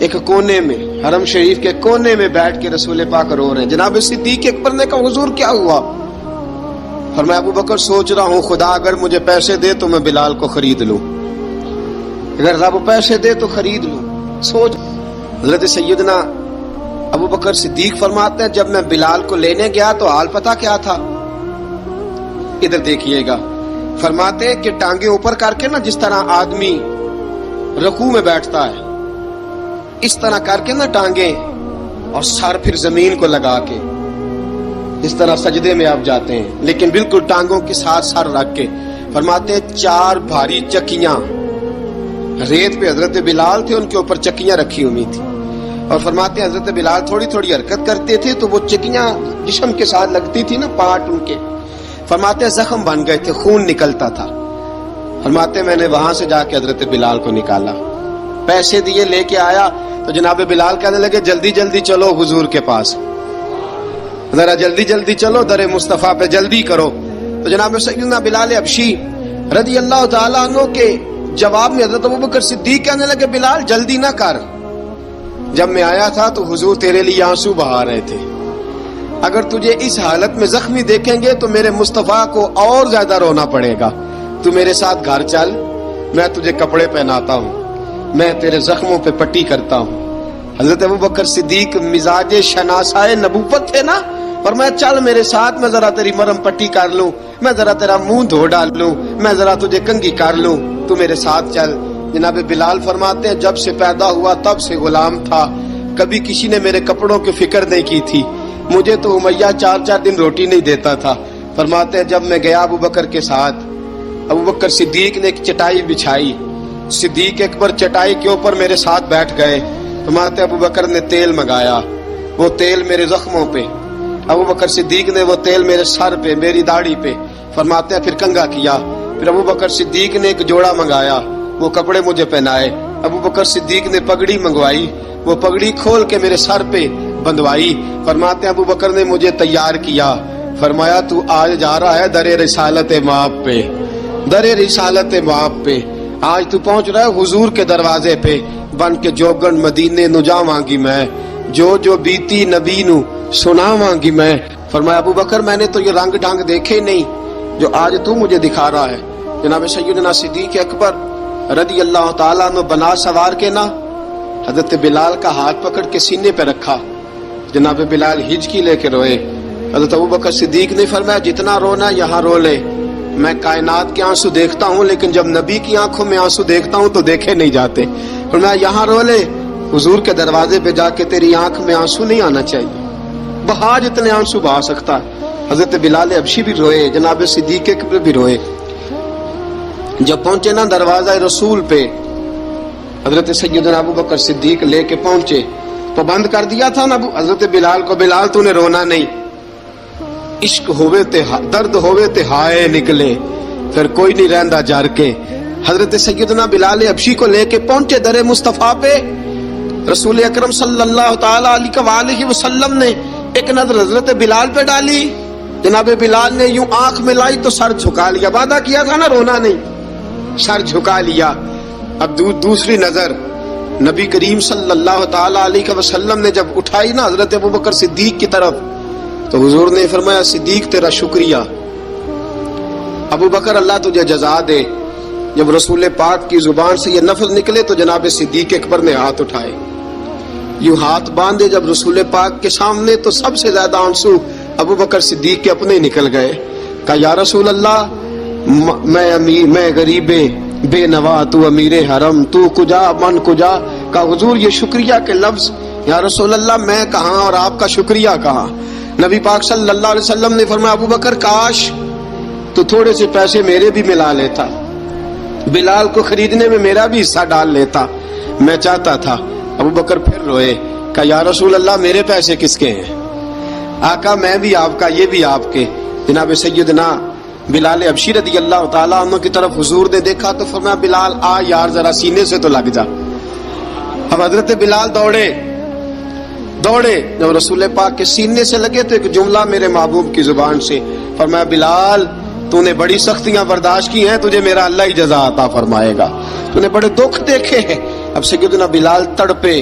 ایک کونے میں، حرم شریف کے کونے میں بیٹھ کے رسول پاک رو رہے ہیں۔ جناب صدیق اکبر نے کہا حضور کیا ہوا؟ فرمایا ابو بکر سوچ رہا ہوں خدا اگر مجھے پیسے دے تو میں بلال کو خرید لوں، اگر رب پیسے دے تو خرید لوں۔ سوچ حضرت سیدنا ابو بکر صدیق فرماتے ہیں جب میں بلال کو لینے گیا تو حال پتہ کیا تھا؟ ادھر دیکھیے گا، فرماتے ہیں کہ ٹانگیں اوپر کر کے نا جس طرح آدمی رکوع میں بیٹھتا ہے اس طرح کر کے نا ٹانگیں، اور سر پھر زمین کو لگا کے اس طرح سجدے میں آپ جاتے ہیں، لیکن بالکل ٹانگوں کے ساتھ سر رکھ کے۔ فرماتے ہیں 4 بھاری چکیاں ریت پہ حضرت بلال تھے، ان کے اوپر چکیاں رکھی ہوئی تھی، اور فرماتے ہیں حضرت بلال تھوڑی تھوڑی حرکت کرتے تھے تو وہ چکیاں جسم کے ساتھ لگتی تھی نا، پارٹ ان کے، فرماتے ہیں زخم بن گئے تھے، خون نکلتا تھا۔ فرماتے ہیں میں نے وہاں سے جا کے حضرت بلال کو نکالا، پیسے دیے، لے کے آیا تو جناب بلال کہنے لگے جلدی جلدی چلو حضور کے پاس، ذرا جلدی جلدی چلو در مصطفیٰ پہ جلدی کرو۔ تو جناب سیدنا بلال حبشی رضی اللہ تعالیٰ عنہ کے جواب میں حضرت ابوبکر صدیق کہنے لگے بلال جلدی نہ کر، جب میں آیا تھا تو حضور تیرے لیے آنسو بہا رہے تھے، اگر تجھے اس حالت میں زخمی دیکھیں گے تو میرے مصطفیٰ کو اور زیادہ رونا پڑے گا، تو میرے ساتھ گھر چل، میں تجھے کپڑے پہناتا ہوں، میں تیرے زخموں پہ پٹی کرتا ہوں۔ حضرت ابوبکر صدیق مزاج شناسائے نبوت تھے نا، فرمایا چل میرے ساتھ، میں ذرا تیری مرہم پٹی کر لوں، میں ذرا تیرا منہ دھو ڈال لوں، میں ذرا تجھے کنگھی کر لوں، تو میرے ساتھ چل۔ جناب بلال فرماتے ہیں جب سے پیدا ہوا تب سے غلام تھا، کبھی کسی نے میرے کپڑوں کی فکر نہیں کی تھی، مجھے تو امیہ 4 دن روٹی نہیں دیتا تھا۔ فرماتے ہیں جب میں گیا ابو بکر کے ساتھ، ابو بکر صدیق نے ایک چٹائی بچھائی، صدیق اکبر چٹائی کے اوپر میرے ساتھ بیٹھ گئے۔ فرماتے ابو بکر نے تیل منگایا، وہ تیل میرے زخموں پہ، ابو بکر صدیق نے وہ تیل میرے سر پہ، میری داڑھی پہ، فرماتے ہیں پھر کنگھا کیا، پھر ابو بکر صدیق نے ایک جوڑا منگایا، وہ کپڑے مجھے پہنائے، ابو بکر صدیق نے پگڑی منگوائی، وہ پگڑی کھول کے میرے سر پہ بندوائی۔ فرماتے ہیں ابو بکر نے مجھے تیار کیا، فرمایا تو آج جا رہا ہے در رسالت مآب پہ، در رسالت مآب پہ، آج تو پہنچ رہا ہے حضور کے دروازے پہ، بن کے جوگن مدینے نو جاواں گی میں، جو بیتی نبی نو سناواں گی میں۔ فرمایا ابو بکر میں نے تو یہ رنگ ڈھنگ دیکھے نہیں جو آج تو مجھے دکھا رہا ہے۔ جناب سیدنا صدیق اکبر رضی اللہ تعالیٰ عنہ بنا سوار کے نا حضرت بلال کا ہاتھ پکڑ کے سینے پہ رکھا، جناب بلال ہچکی لے کے روئے۔ حضرت ابوبکر صدیق نے فرمایا جتنا رونا یہاں رو لے، میں کائنات کے آنسو دیکھتا ہوں لیکن جب نبی کی آنکھوں میں آنسو دیکھتا ہوں تو دیکھے نہیں جاتے، فرمایا یہاں رو لے، حضور کے دروازے پہ جا کے تیری آنکھ میں آنسو نہیں آنا چاہیے، بہا جتنے آنسو بہا سکتا ہے۔ حضرت بلال حبشی بھی روئے، جناب صدیق اکبر بھی روئے۔ جب پہنچے نا دروازہ رسول پہ، حضرت سیدنا ابوبکر صدیق لے کے پہنچے تو بند کر دیا تھا نا حضرت بلال کو، بلال تو نے رونا نہیں، عشق ہوئے تے درد ہوئے تے ہائے نکلے، پھر کوئی نہیں رہندا جار کے۔ حضرت سیدنا بلال حبشی کو لے کے پہنچے در مصطفیٰ پہ، رسول اکرم صلی اللہ تعالی علیہ وسلم نے ایک نظر حضرت بلال پہ ڈالی، جناب بلال نے یوں آنکھ ملائی تو سر جھکا لیا، وعدہ کیا تھا نا رونا نہیں، سر جھکا لیا۔ اب دوسری نظر نبی کریم صلی اللہ تعالی علیہ وسلم نے جب اٹھائی نا حضرت ابوبکر صدیق کی طرف تو حضور نے فرمایا صدیق تیرا شکریہ، ابو بکر اللہ تجھے جزا دے۔ جب رسول پاک کی زبان سے یہ لفظ نکلے تو جناب صدیق اکبر نے ہاتھ اٹھائے، یوں ہاتھ باندھے جب رسول پاک کے سامنے تو سب سے زیادہ آنسو ابو بکر صدیق کے اپنے نکل گئے۔ کہا یا رسول اللہ میں غریب بے نوا، تو امیر حرم، تو کجا من کجا۔ کہا حضور یہ شکریہ کے لفظ، یا رسول اللہ میں کہاں اور آپ کا شکریہ کہاں۔ نبی پاک صلی اللہ علیہ وسلم نے فرمایا ابو بکر کاش تو تھوڑے سے پیسے میرے بھی ملا لیتا، بلال کو خریدنے میں میرا بھی حصہ ڈال لیتا، میں چاہتا تھا۔ ابو بکر پھر روئے، کہا یا رسول اللہ میرے پیسے کس کے ہیں؟ آقا میں بھی آپ کا، یہ بھی آپ کے۔ جناب سیدنا بلال حبشی رضی اللہ تعالیٰ عنہ کی طرف حضور نے دیکھا تو فرمایا بلال آ یار ذرا سینے سے تو لگ جا۔ اب حضرت بلال دوڑے، جب رسول پاک کے سینے سے لگے تو ایک جملہ میرے محبوب کی زبان سے، فرمایا بلال تو نے بڑی سختیاں برداشت کی ہیں، تجھے میرا اللہ ہی جزا عطا فرمائے گا، تو نے بڑے دکھ دیکھے ہیں۔ اب سیدنا بلال تڑپے،